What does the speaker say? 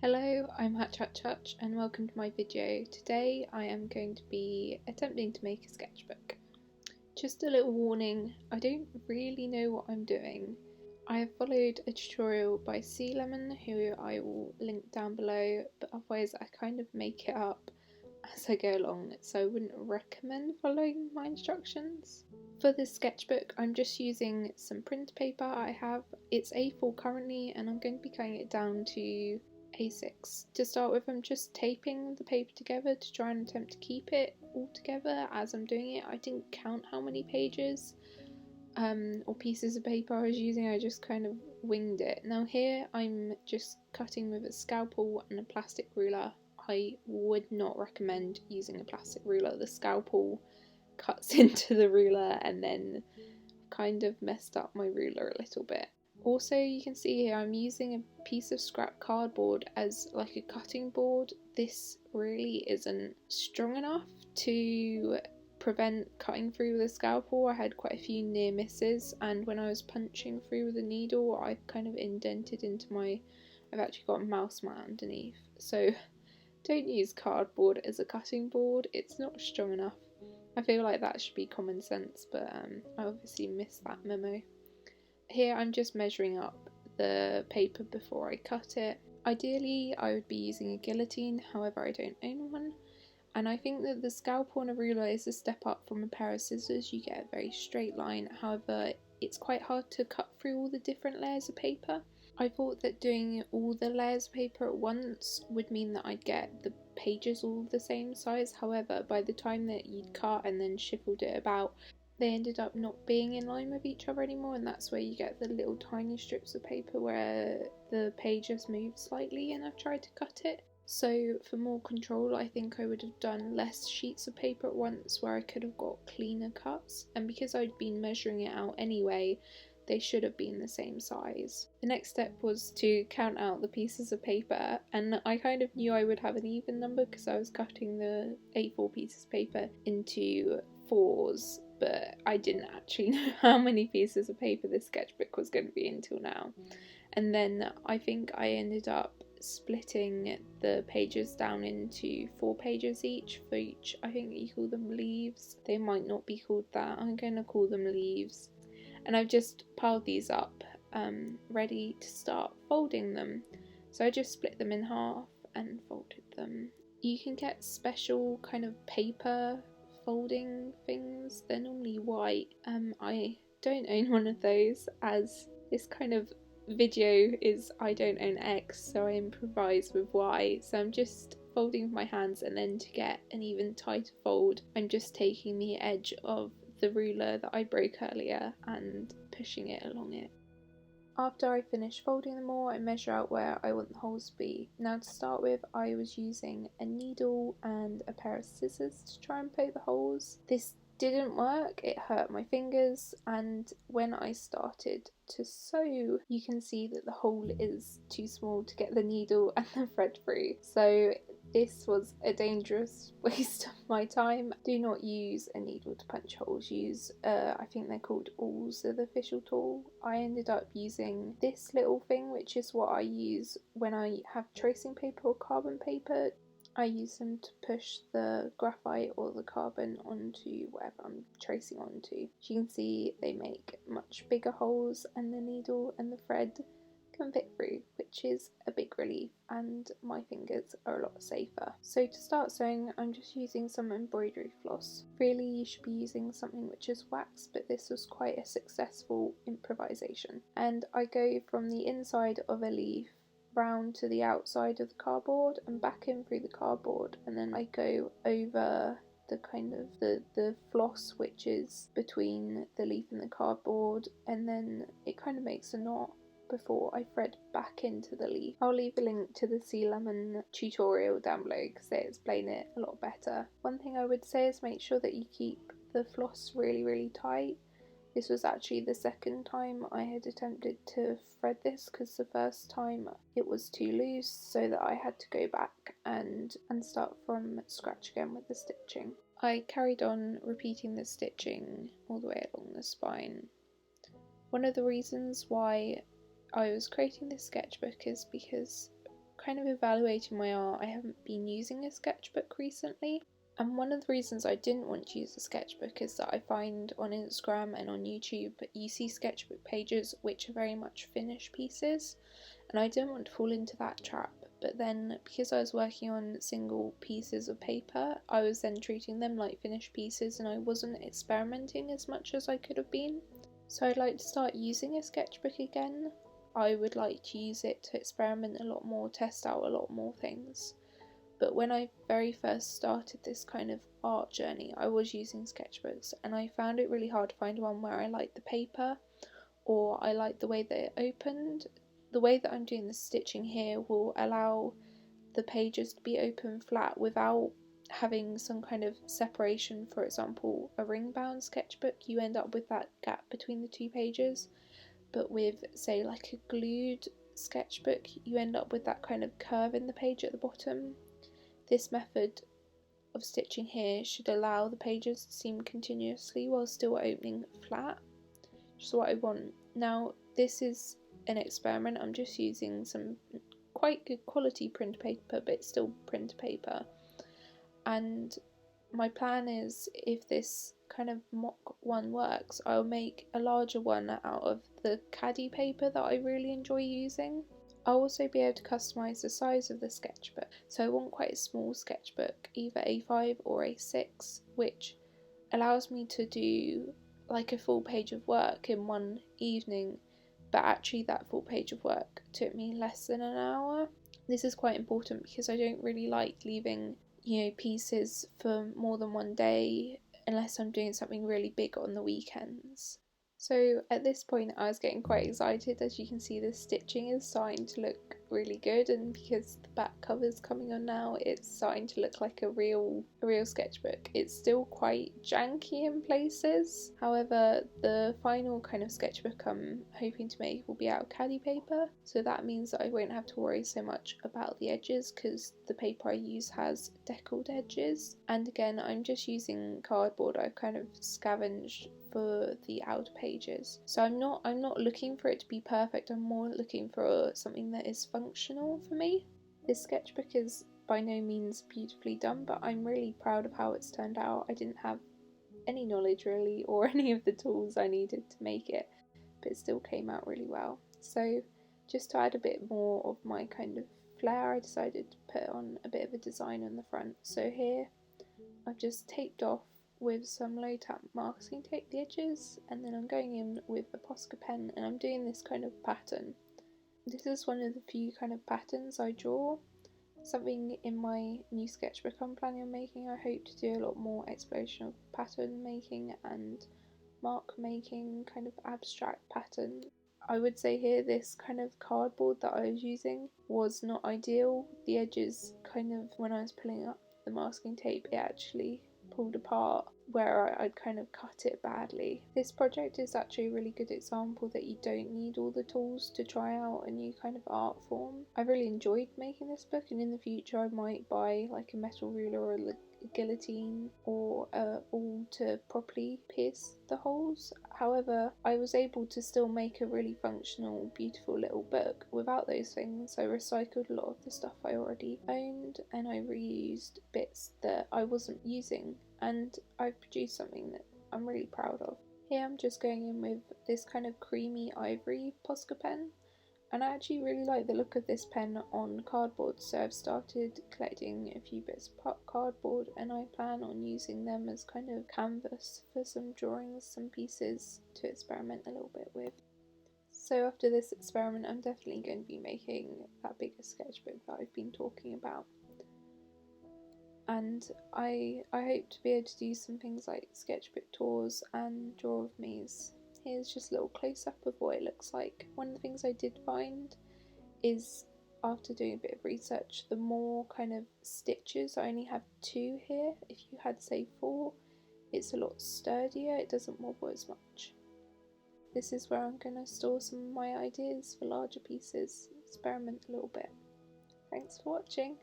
Hello, I'm Hatch and welcome to my video. Today I am going to be attempting to make a sketchbook. Just a little warning, I don't really know what I'm doing. I have followed a tutorial by Sea Lemon, who I will link down below, but otherwise I kind of make it up as I go along, so I wouldn't recommend following my instructions. For this sketchbook I'm just using some print paper it's A4 currently, and I'm going to be cutting it down to A6. To start with, I'm just taping the paper together to try and attempt to keep it all together as I'm doing it. I didn't count how many pages or pieces of paper I was using, I just kind of winged it. Now here I'm just cutting with a scalpel and a plastic ruler. I would not recommend using a plastic ruler. The scalpel cuts into the ruler and then kind of messed up my ruler a little bit. Also, you can see here I'm using a piece of scrap cardboard as like a cutting board. This really isn't strong enough to prevent cutting through with a scalpel. I had quite a few near misses, and when I was punching through with a needle I kind of indented into I've actually got a mouse mat underneath. So don't use cardboard as a cutting board, it's not strong enough. I feel like that should be common sense, but I obviously missed that memo. Here I'm just measuring up the paper before I cut it. Ideally I would be using a guillotine, however I don't own one. And I think that the scalpel on a ruler is a step up from a pair of scissors. You get a very straight line, however it's quite hard to cut through all the different layers of paper. I thought that doing all the layers of paper at once would mean that I'd get the pages all the same size. However, by the time that you'd cut and then shuffled it about, they ended up not being in line with each other anymore, and that's where you get the little tiny strips of paper where the page has moved slightly and I've tried to cut it. So for more control, I think I would have done less sheets of paper at once where I could have got cleaner cuts, and because I'd been measuring it out anyway, they should have been the same size. The next step was to count out the pieces of paper, and I kind of knew I would have an even number because I was cutting the A4 pieces of paper into fours, but I didn't actually know how many pieces of paper this sketchbook was going to be until now. And then I think I ended up splitting the pages down into 4 pages each for each. I think you call them leaves. They might not be called that. I'm going to call them leaves. And I've just piled these up, ready to start folding them. So I just split them in half and folded them. You can get special kind of paper folding things. They're normally white. I don't own one of those, as this kind of video is I don't own X, so I improvise with Y. So I'm just folding with my hands, and then to get an even tighter fold, I'm just taking the edge of the ruler that I broke earlier and pushing it along it. After I finish folding them all, I measure out where I want the holes to be. Now to start with, I was using a needle and a pair of scissors to try and poke the holes. This didn't work, it hurt my fingers, and when I started to sew, you can see that the hole is too small to get the needle and the thread through. So this was a dangerous waste of my time. Do not use a needle to punch holes. Use, I think they're called awls, are the official tool. I ended up using this little thing, which is what I use when I have tracing paper or carbon paper. I use them to push the graphite or the carbon onto whatever I'm tracing onto. As you can see, they make much bigger holes, and the needle and the thread can fit through, which is a big relief, and my fingers are a lot safer. So to start sewing, I'm just using some embroidery floss. Really, you should be using something which is wax, but this was quite a successful improvisation. And I go from the inside of a leaf round to the outside of the cardboard and back in through the cardboard, and then I go over the kind of the floss which is between the leaf and the cardboard, and then it kind of makes a knot before I thread back into the leaf. I'll leave a link to the Sea Lemon tutorial down below because they explain it a lot better. One thing I would say is make sure that you keep the floss really tight. This was actually the second time I had attempted to thread this, because the first time it was too loose, so that I had to go back and start from scratch again with the stitching. I carried on repeating the stitching all the way along the spine. One of the reasons why I was creating this sketchbook is because kind of evaluating my art, I haven't been using a sketchbook recently. And one of the reasons I didn't want to use a sketchbook is that I find on Instagram and on YouTube you see sketchbook pages which are very much finished pieces, and I didn't want to fall into that trap. But then because I was working on single pieces of paper, I was then treating them like finished pieces and I wasn't experimenting as much as I could have been. So I'd like to start using a sketchbook again. I would like to use it to experiment a lot more, test out a lot more things. But when I very first started this kind of art journey, I was using sketchbooks and I found it really hard to find one where I liked the paper or I liked the way that it opened. The way that I'm doing the stitching here will allow the pages to be open flat without having some kind of separation. For example, a ring bound sketchbook, you end up with that gap between the two pages, but with say like a glued sketchbook, you end up with that kind of curve in the page at the bottom. This method of stitching here should allow the pages to seam continuously while still opening flat, which is what I want. Now this is an experiment, I'm just using some quite good quality print paper, but it's still print paper, and my plan is if this kind of mock one works, I'll make a larger one out of the Chatty paper that I really enjoy using. I'll also be able to customise the size of the sketchbook, so I want quite a small sketchbook, either A5 or A6, which allows me to do like a full page of work in one evening, but actually that full page of work took me less than an hour. This is quite important because I don't really like leaving, pieces for more than one day unless I'm doing something really big on the weekends. So at this point I was getting quite excited. As you can see, the stitching is starting to look really good, and because the back cover's coming on now, it's starting to look like a real sketchbook. It's still quite janky in places, however the final kind of sketchbook I'm hoping to make will be out of Chatty paper, so that means that I won't have to worry so much about the edges because the paper I use has deckled edges. And again, I'm just using cardboard. I've kind of scavenged for the outer pages, so I'm not looking for it to be perfect, I'm more looking for something that is functional for me. This sketchbook is by no means beautifully done, but I'm really proud of how it's turned out. I didn't have any knowledge really or any of the tools I needed to make it, but it still came out really well. So just to add a bit more of my kind of flair, I decided to put on a bit of a design on the front. So here I've just taped off with some low tap masking tape the edges, and then I'm going in with a Posca pen and I'm doing this kind of pattern. This is one of the few kind of patterns I draw. Something in my new sketchbook I'm planning on making. I hope to do a lot more exploration of pattern making and mark making, kind of abstract pattern. I would say here this kind of cardboard that I was using was not ideal. The edges kind of, when I was pulling up the masking tape, it actually pulled apart where I'd kind of cut it badly. This project is actually a really good example that you don't need all the tools to try out a new kind of art form. I really enjoyed making this book, and in the future I might buy like a metal ruler or a guillotine or a awl to properly pierce the holes. However, I was able to still make a really functional, beautiful little book without those things. I recycled a lot of the stuff I already owned and I reused bits that I wasn't using, and I've produced something that I'm really proud of. Here I'm just going in with this kind of creamy ivory Posca pen, and I actually really like the look of this pen on cardboard, so I've started collecting a few bits of cardboard and I plan on using them as kind of canvas for some drawings, some pieces to experiment a little bit with. So after this experiment I'm definitely going to be making that bigger sketchbook that I've been talking about. And I hope to be able to do some things like sketchbook tours and draw with me's. Here's just a little close-up of what it looks like. One of the things I did find is, after doing a bit of research, the more kind of stitches, I only have 2 here. If you had say 4, it's a lot sturdier, it doesn't wobble as much. This is where I'm going to store some of my ideas for larger pieces, experiment a little bit. Thanks for watching.